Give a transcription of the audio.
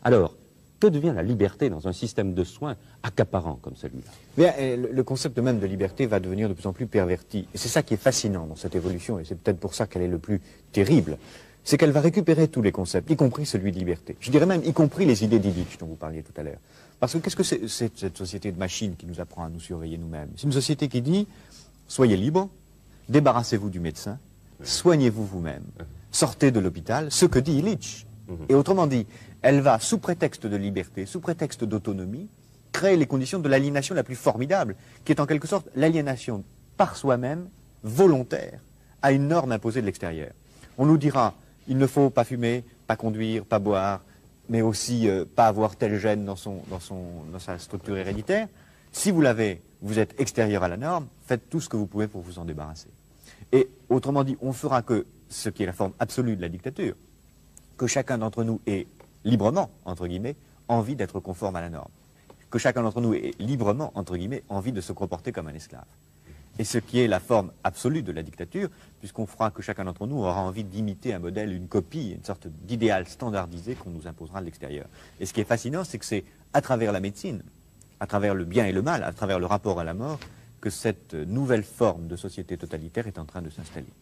Alors, que devient la liberté dans un système de soins accaparant comme celui-là? Le concept même de liberté va devenir de plus en plus perverti. Et c'est ça qui est fascinant dans cette évolution, et c'est peut-être pour ça qu'elle est le plus terrible. C'est qu'elle va récupérer tous les concepts, y compris celui de liberté. Je dirais même y compris les idées d'Illich dont vous parliez tout à l'heure. Parce que qu'est-ce que c'est cette société de machines qui nous apprend à nous surveiller nous-mêmes? C'est une société qui dit, soyez libres, débarrassez-vous du médecin, soignez-vous vous-même, sortez de l'hôpital, ce que dit Illich. Et autrement dit, elle va, sous prétexte de liberté, sous prétexte d'autonomie, créer les conditions de l'aliénation la plus formidable, qui est en quelque sorte l'aliénation par soi-même, volontaire, à une norme imposée de l'extérieur. On nous dira, il ne faut pas fumer, pas conduire, pas boire, mais aussi pas avoir tel gène dans sa structure héréditaire. Si vous l'avez, vous êtes extérieur à la norme, faites tout ce que vous pouvez pour vous en débarrasser. Et autrement dit, on fera que ce qui est la forme absolue de la dictature, que chacun d'entre nous ait librement, entre guillemets, envie d'être conforme à la norme. Que chacun d'entre nous ait librement, entre guillemets, envie de se comporter comme un esclave. Et ce qui est la forme absolue de la dictature, puisqu'on fera que chacun d'entre nous aura envie d'imiter un modèle, une copie, une sorte d'idéal standardisé qu'on nous imposera de l'extérieur. Et ce qui est fascinant, c'est que c'est à travers la médecine, à travers le bien et le mal, à travers le rapport à la mort, que cette nouvelle forme de société totalitaire est en train de s'installer.